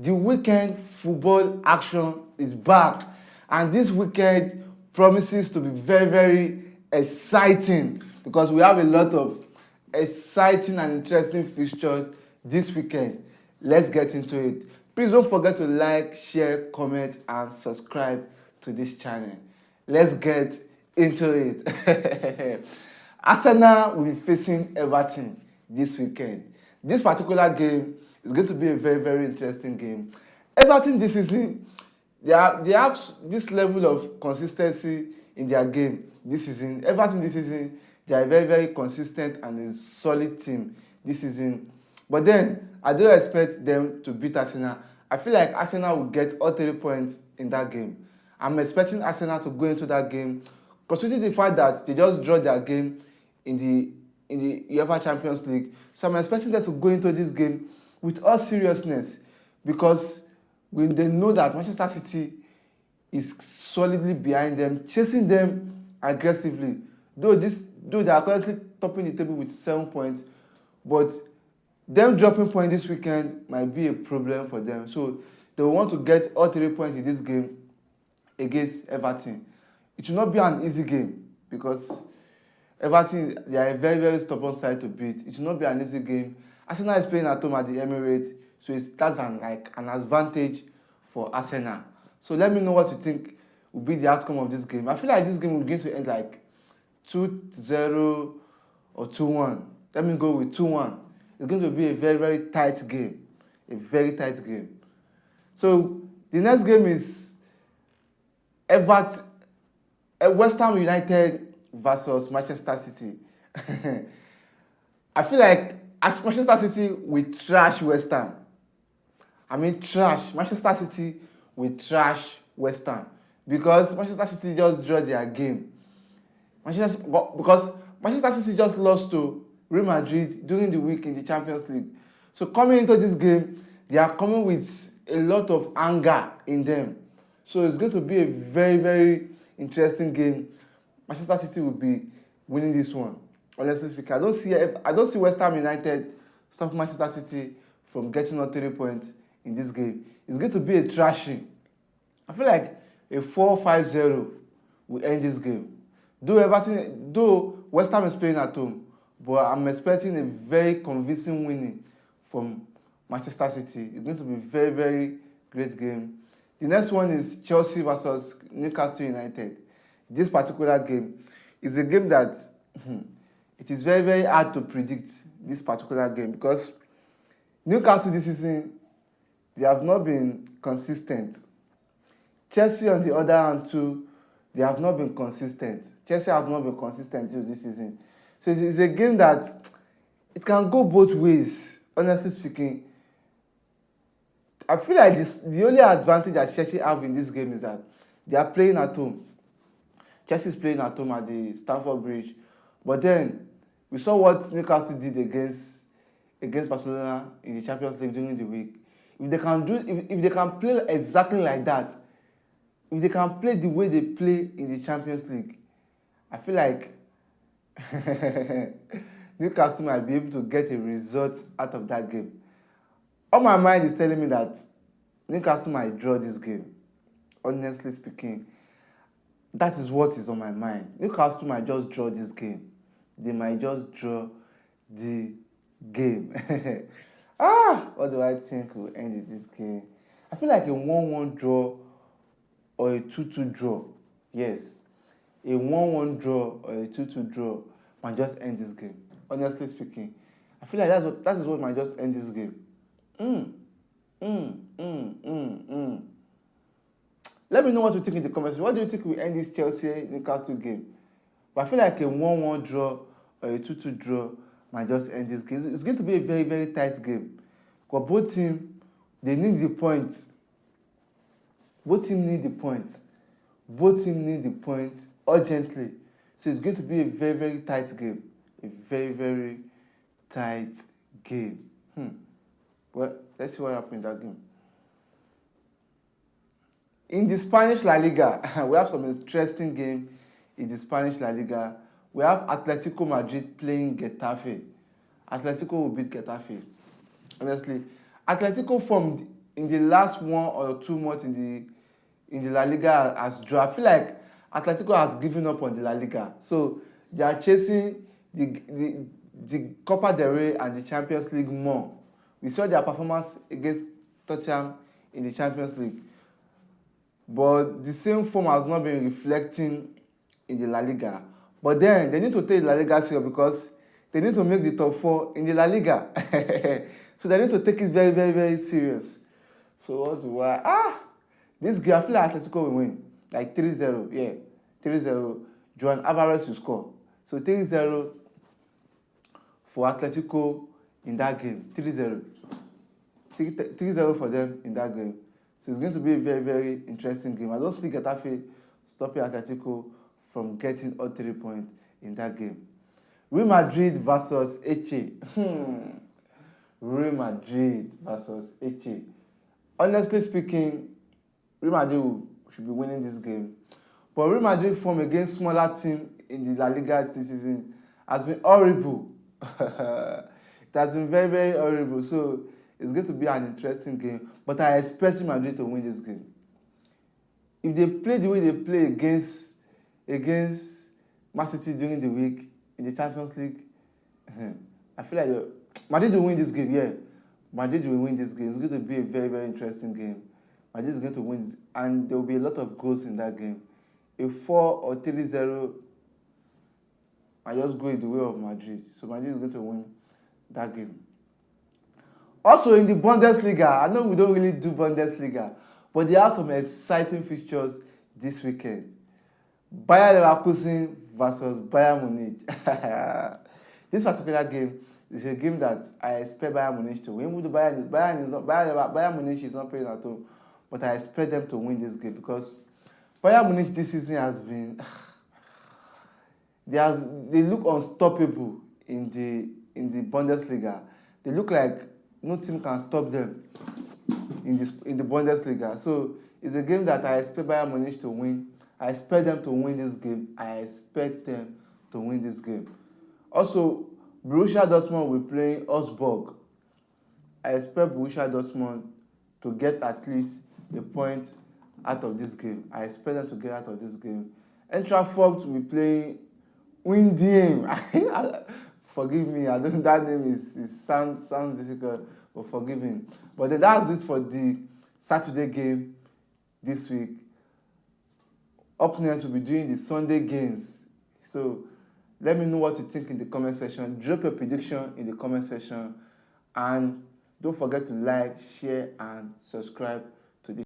The weekend football action is back, and this weekend promises to be very, very exciting because we have a lot of exciting and interesting fixtures this weekend. Let's get into it. Please don't forget to like, share, comment, and subscribe to this channel. Let's get into it. Arsenal will be facing Everton this weekend. This particular game is going to be a very, very interesting game. Everton this season, they have this level of consistency in their game this season. Everton this season, they are a very, very consistent and a solid team this season. But then, I don't expect them to beat Arsenal. I feel like Arsenal will get all 3 points in that game. I'm expecting Arsenal to go into that game, considering the fact that they just draw their game in the UEFA Champions League. So I'm expecting them to go into this game with all seriousness, because when they know that Manchester City is solidly behind them, chasing them aggressively. Though they are currently topping the table with 7 points, but them dropping points this weekend might be a problem for them. So they will want to get all 3 points in this game against Everton. It will not be an easy game because Everton, they are a very, very stubborn side to beat. It will not be an easy game. Arsenal is playing at home at the Emirates, so that's an advantage for Arsenal. So let me know what you think will be the outcome of this game. I feel like this game will begin to end like 2-0 or 2-1. Let me go with 2-1. It's going to be a very, very tight game. A very tight game. So the next game is West Ham United versus Manchester City. I feel like as Manchester City will trash West Ham. I mean trash. Manchester City will trash West Ham because Manchester City just draw their game. Because Manchester City just lost to Real Madrid during the week in the Champions League. So coming into this game, they are coming with a lot of anger in them. So it's going to be a very, very interesting game. Manchester City will be winning this one. Honestly speaking, I don't see West Ham United stop Manchester City from getting all 3 points in this game. It's going to be a thrashing. I feel like a 4-5-0 will end this game. Though West Ham is playing at home, but I'm expecting a very convincing winning from Manchester City. It's going to be a very, very great game. The next one is Chelsea versus Newcastle United. This particular game is a game that it is very, very hard to predict this particular game because Newcastle this season, they have not been consistent. Chelsea on the other hand too, they have not been consistent. Chelsea have not been consistent this season. So it's a game that it can go both ways, honestly speaking. I feel like the only advantage that Chelsea have in this game is that they are playing at home. Chelsea is playing at home at the Stamford Bridge. But then, we saw what Newcastle did against Barcelona in the Champions League during the week. If they can play exactly like that, if they can play the way they play in the Champions League, I feel like Newcastle might be able to get a result out of that game. All my mind is telling me that Newcastle might draw this game. Honestly speaking, that is what is on my mind. Newcastle might just draw this game. They might just draw the game. What do I think will end this game? I feel like a 1-1 draw or a 2-2 draw. Yes. A 1-1 draw or a 2-2 draw might just end this game. Honestly speaking, I feel like that is what might just end this game. Let me know what you think in the comments. What do you think will end this Chelsea-Newcastle game? But I feel like a 1-1 draw or a 2-2 draw might just end this game. It's going to be a very, very tight game. Because both teams, they need the points. Both teams need the points. Both teams need the point urgently. So it's going to be a very, very tight game. A very, very tight game. Well, let's see what happens in that game. In the Spanish La Liga, we have some interesting game in the Spanish La Liga. We have Atletico Madrid playing Getafe. Atletico will beat Getafe. Honestly, Atletico formed in the last 1 or 2 months in the La Liga has dropped. I feel like Atletico has given up on the La Liga. So they are chasing the Copa del Rey and the Champions League more. We saw their performance against Tottenham in the Champions League. But the same form has not been reflecting in the La Liga. But then they need to take La Liga serious because they need to make the top 4 in the La Liga. So they need to take it very, very, very serious. So what do I... This game, I feel like Atletico will win. Like 3-0, yeah. 3-0. Juan Alvarez will score. So 3-0 for Atletico in that game. 3-0. 3-0 for them in that game. So it's going to be a very, very interesting game. I don't see Getafe stopping Atletico from getting all 3 points in that game. Real Madrid versus Elche. Real Madrid versus Elche. Honestly speaking, Real Madrid should be winning this game. But Real Madrid form against smaller team in the La Liga this season has been horrible. It has been very, very horrible. So it's going to be an interesting game. But I expect Real Madrid to win this game. If they play the way they play against Man City during the week in the Champions League, I feel like Madrid will win this game, yeah. Madrid will win this game. It's going to be a very, very interesting game. Madrid is going to win, and there will be a lot of goals in that game. A 4 or 3-0 might just go in the way of Madrid. So Madrid is going to win that game. Also in the Bundesliga, I know we don't really do Bundesliga, but there are some exciting fixtures this weekend. Bayer Leverkusen versus Bayern Munich. This particular game is a game that I expect Bayern Munich to win. Even though Bayern Munich is not playing at home, but I expect them to win this game because Bayern Munich this season has been they look unstoppable in the Bundesliga. They look like no team can stop them in the Bundesliga. So it's a game that I expect Bayern Munich to win. I expect them to win this game. Also, Borussia Dortmund will play Augsburg. I expect Borussia Dortmund to get at least a point out of this game. I expect them to get out of this game. Eintracht will be playing Windiem. Forgive me, I don't. That name sounds difficult, but forgive me. But then that's it for the Saturday game this week. Up next, we'll be doing the Sunday games. So let me know what you think in the comment section. Drop your prediction in the comment section, and don't forget to like, share, and subscribe